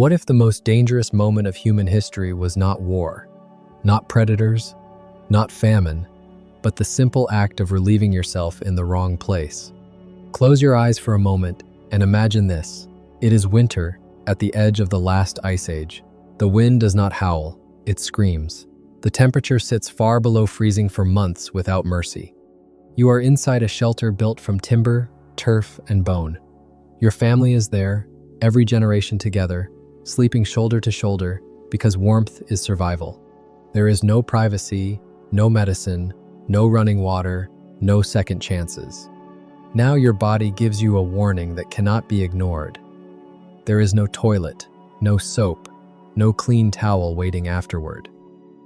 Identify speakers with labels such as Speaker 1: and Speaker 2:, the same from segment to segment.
Speaker 1: What if the most dangerous moment of human history was not war, not predators, not famine, but the simple act of relieving yourself in the wrong place? Close your eyes for a moment and imagine this. It is winter at the edge of the last ice age. The wind does not howl, it screams. The temperature sits far below freezing for months without mercy. You are inside a shelter built from timber, turf, and bone. Your family is there, every generation together, sleeping shoulder to shoulder because warmth is survival. There is no privacy, no medicine, no running water, no second chances. Now your body gives you a warning that cannot be ignored. There is no toilet, no soap, no clean towel waiting afterward.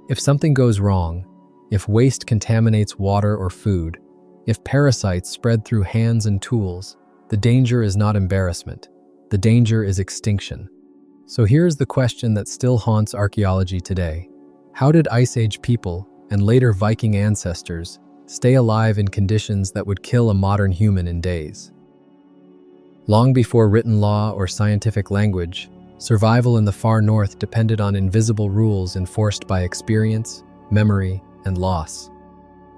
Speaker 1: If something goes wrong, if waste contaminates water or food, if parasites spread through hands and tools, the danger is not embarrassment. The danger is extinction. So here's the question that still haunts archaeology today. How did Ice Age people, and later Viking ancestors, stay alive in conditions that would kill a modern human in days? Long before written law or scientific language, survival in the far north depended on invisible rules enforced by experience, memory, and loss.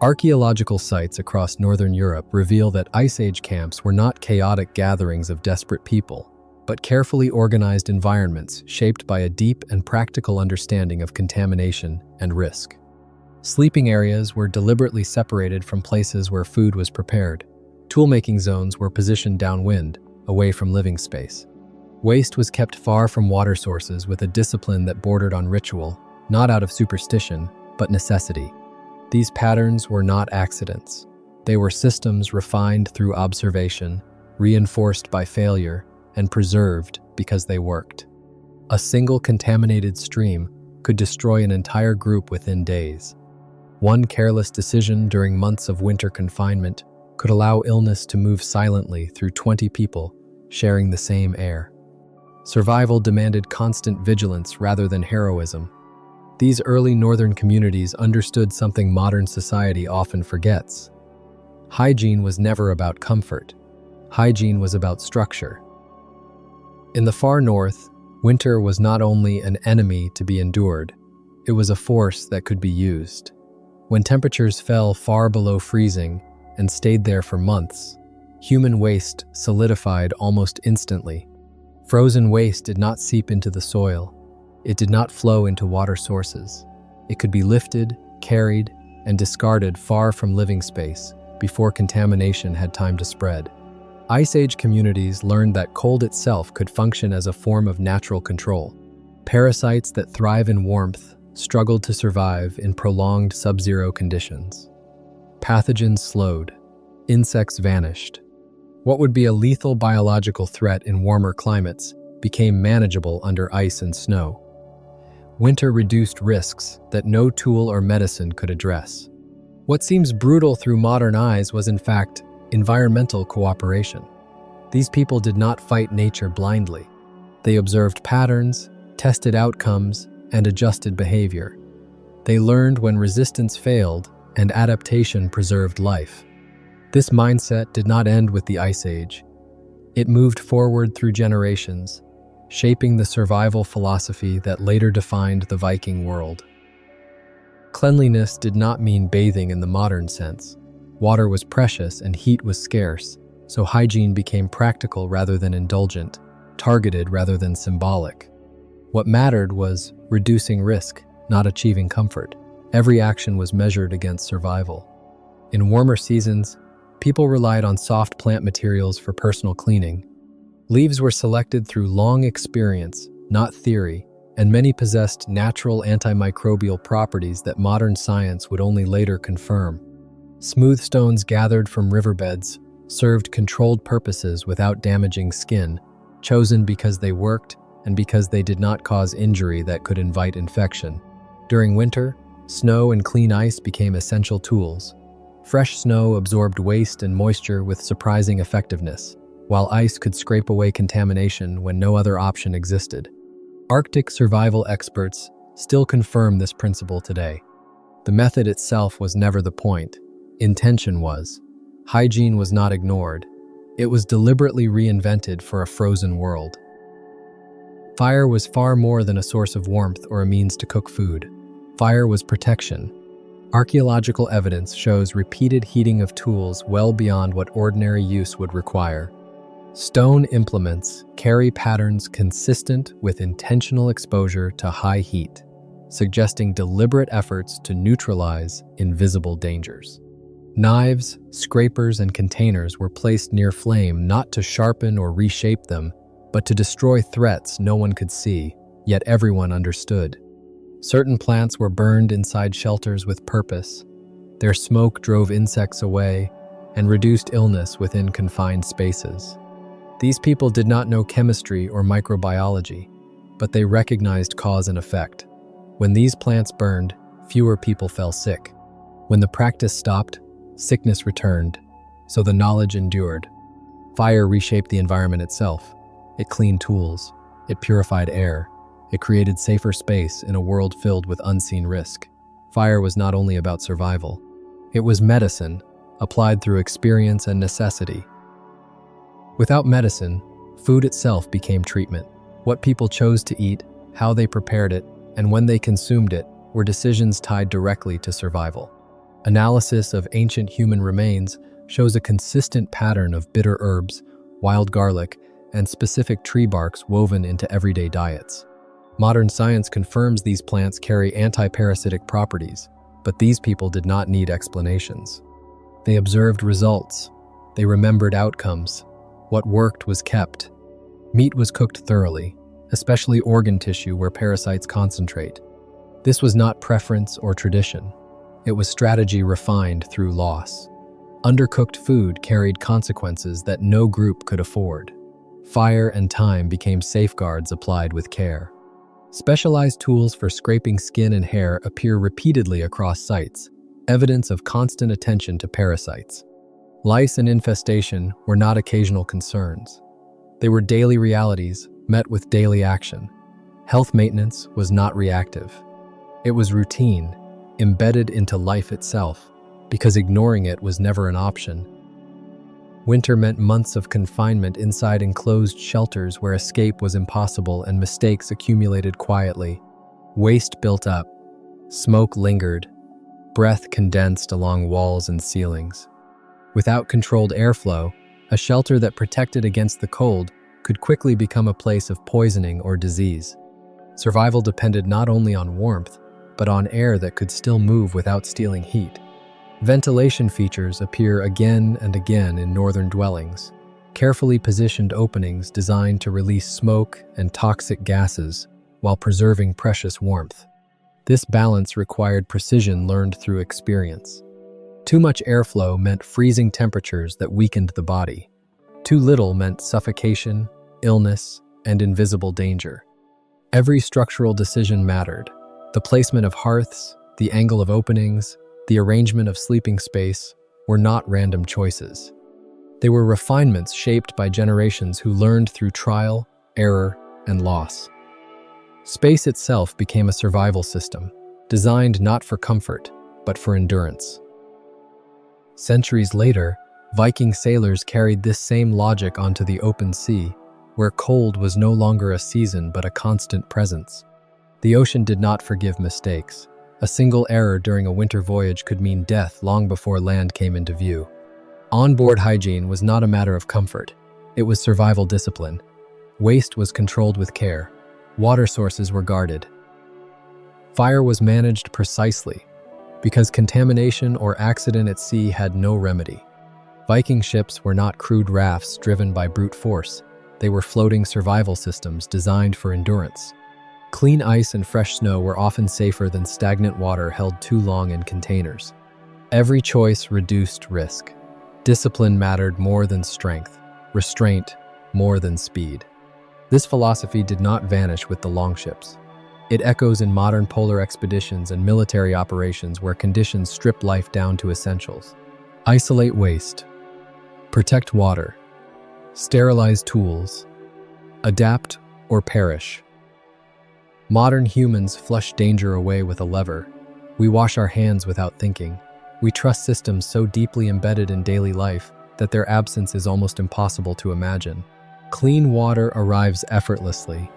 Speaker 1: Archaeological sites across northern Europe reveal that Ice Age camps were not chaotic gatherings of desperate people, but carefully organized environments shaped by a deep and practical understanding of contamination and risk. Sleeping areas were deliberately separated from places where food was prepared. Toolmaking zones were positioned downwind, away from living space. Waste was kept far from water sources with a discipline that bordered on ritual, not out of superstition, but necessity. These patterns were not accidents. They were systems refined through observation, reinforced by failure, and preserved because they worked. A single contaminated stream could destroy an entire group within days. One careless decision during months of winter confinement could allow illness to move silently through 20 people sharing the same air. Survival demanded constant vigilance rather than heroism. These early northern communities understood something modern society often forgets. Hygiene was never about comfort. Hygiene was about structure. In the far north, winter was not only an enemy to be endured, it was a force that could be used. When temperatures fell far below freezing and stayed there for months, human waste solidified almost instantly. Frozen waste did not seep into the soil. It did not flow into water sources. It could be lifted, carried, and discarded far from living space before contamination had time to spread. Ice Age communities learned that cold itself could function as a form of natural control. Parasites that thrive in warmth struggled to survive in prolonged sub-zero conditions. Pathogens slowed. Insects vanished. What would be a lethal biological threat in warmer climates became manageable under ice and snow. Winter reduced risks that no tool or medicine could address. What seems brutal through modern eyes was in fact environmental cooperation. These people did not fight nature blindly. They observed patterns, tested outcomes, and adjusted behavior. They learned when resistance failed and adaptation preserved life. This mindset did not end with the Ice Age. It moved forward through generations, shaping the survival philosophy that later defined the Viking world. Cleanliness did not mean bathing in the modern sense. Water was precious and heat was scarce, so hygiene became practical rather than indulgent, targeted rather than symbolic. What mattered was reducing risk, not achieving comfort. Every action was measured against survival. In warmer seasons, people relied on soft plant materials for personal cleaning. Leaves were selected through long experience, not theory, and many possessed natural antimicrobial properties that modern science would only later confirm. Smooth stones gathered from riverbeds served controlled purposes without damaging skin, chosen because they worked and because they did not cause injury that could invite infection. During winter, snow and clean ice became essential tools. Fresh snow absorbed waste and moisture with surprising effectiveness, while ice could scrape away contamination when no other option existed. Arctic survival experts still confirm this principle today. The method itself was never the point. Intention was. Hygiene was not ignored. It was deliberately reinvented for a frozen world. Fire was far more than a source of warmth or a means to cook food. Fire was protection. Archaeological evidence shows repeated heating of tools well beyond what ordinary use would require. Stone implements carry patterns consistent with intentional exposure to high heat, suggesting deliberate efforts to neutralize invisible dangers. Knives, scrapers, and containers were placed near flame not to sharpen or reshape them, but to destroy threats no one could see, yet everyone understood. Certain plants were burned inside shelters with purpose. Their smoke drove insects away and reduced illness within confined spaces. These people did not know chemistry or microbiology, but they recognized cause and effect. When these plants burned, fewer people fell sick. When the practice stopped, sickness returned, so the knowledge endured. Fire reshaped the environment itself. It cleaned tools. It purified air. It created safer space in a world filled with unseen risk. Fire was not only about survival. It was medicine, applied through experience and necessity. Without medicine, food itself became treatment. What people chose to eat, how they prepared it, and when they consumed it were decisions tied directly to survival. Analysis of ancient human remains shows a consistent pattern of bitter herbs, wild garlic, and specific tree barks woven into everyday diets. Modern science confirms these plants carry anti-parasitic properties, but these people did not need explanations. They observed results. They remembered outcomes. What worked was kept. Meat was cooked thoroughly, especially organ tissue where parasites concentrate. This was not preference or tradition. It was strategy refined through loss. Undercooked food carried consequences that no group could afford. Fire and time became safeguards applied with care. Specialized tools for scraping skin and hair appear repeatedly across sites, evidence of constant attention to parasites. Lice and infestation were not occasional concerns. They were daily realities met with daily action. Health maintenance was not reactive. It was routine, embedded into life itself, because ignoring it was never an option. Winter meant months of confinement inside enclosed shelters where escape was impossible and mistakes accumulated quietly. Waste built up. Smoke lingered. Breath condensed along walls and ceilings. Without controlled airflow, a shelter that protected against the cold could quickly become a place of poisoning or disease. Survival depended not only on warmth, but on air that could still move without stealing heat. Ventilation features appear again and again in northern dwellings, carefully positioned openings designed to release smoke and toxic gases while preserving precious warmth. This balance required precision learned through experience. Too much airflow meant freezing temperatures that weakened the body. Too little meant suffocation, illness, and invisible danger. Every structural decision mattered. The placement of hearths, the angle of openings, the arrangement of sleeping space were not random choices. They were refinements shaped by generations who learned through trial, error, and loss. Space itself became a survival system, designed not for comfort, but for endurance. Centuries later, Viking sailors carried this same logic onto the open sea, where cold was no longer a season but a constant presence. The ocean did not forgive mistakes. A single error during a winter voyage could mean death long before land came into view. Onboard hygiene was not a matter of comfort. It was survival discipline. Waste was controlled with care. Water sources were guarded. Fire was managed precisely, because contamination or accident at sea had no remedy. Viking ships were not crude rafts driven by brute force. They were floating survival systems designed for endurance. Clean ice and fresh snow were often safer than stagnant water held too long in containers. Every choice reduced risk. Discipline mattered more than strength, restraint more than speed. This philosophy did not vanish with the longships. It echoes in modern polar expeditions and military operations where conditions strip life down to essentials. Isolate waste. Protect water. Sterilize tools. Adapt or perish. Modern humans flush danger away with a lever. We wash our hands without thinking. We trust systems so deeply embedded in daily life that their absence is almost impossible to imagine. Clean water arrives effortlessly.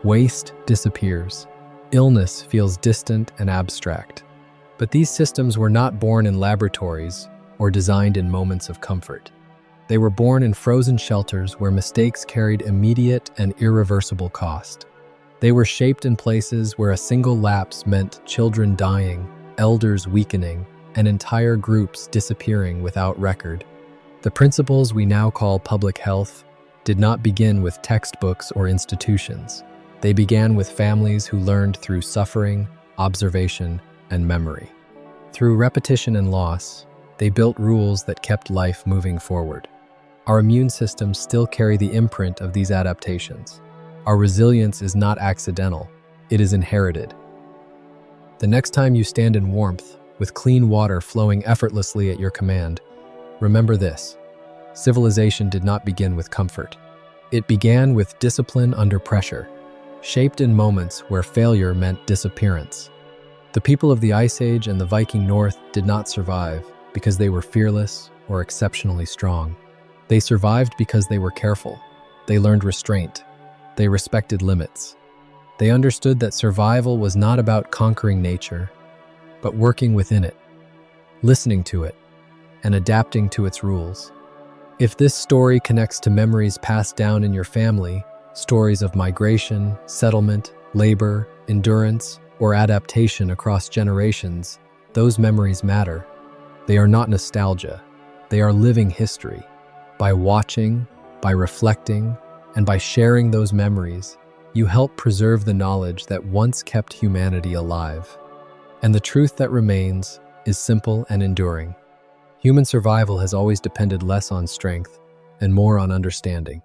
Speaker 1: Waste disappears. Illness feels distant and abstract. But these systems were not born in laboratories or designed in moments of comfort. They were born in frozen shelters where mistakes carried immediate and irreversible cost. They were shaped in places where a single lapse meant children dying, elders weakening, and entire groups disappearing without record. The principles we now call public health did not begin with textbooks or institutions. They began with families who learned through suffering, observation, and memory. Through repetition and loss, they built rules that kept life moving forward. Our immune systems still carry the imprint of these adaptations. Our resilience is not accidental, it is inherited. The next time you stand in warmth, with clean water flowing effortlessly at your command, remember this: civilization did not begin with comfort. It began with discipline under pressure, shaped in moments where failure meant disappearance. The people of the Ice Age and the Viking North did not survive because they were fearless or exceptionally strong. They survived because they were careful. They learned restraint. They respected limits. They understood that survival was not about conquering nature, but working within it, listening to it, and adapting to its rules. If this story connects to memories passed down in your family, stories of migration, settlement, labor, endurance, or adaptation across generations, those memories matter. They are not nostalgia. They are living history. By watching, by reflecting, and by sharing those memories, you help preserve the knowledge that once kept humanity alive. And the truth that remains is simple and enduring. Human survival has always depended less on strength and more on understanding.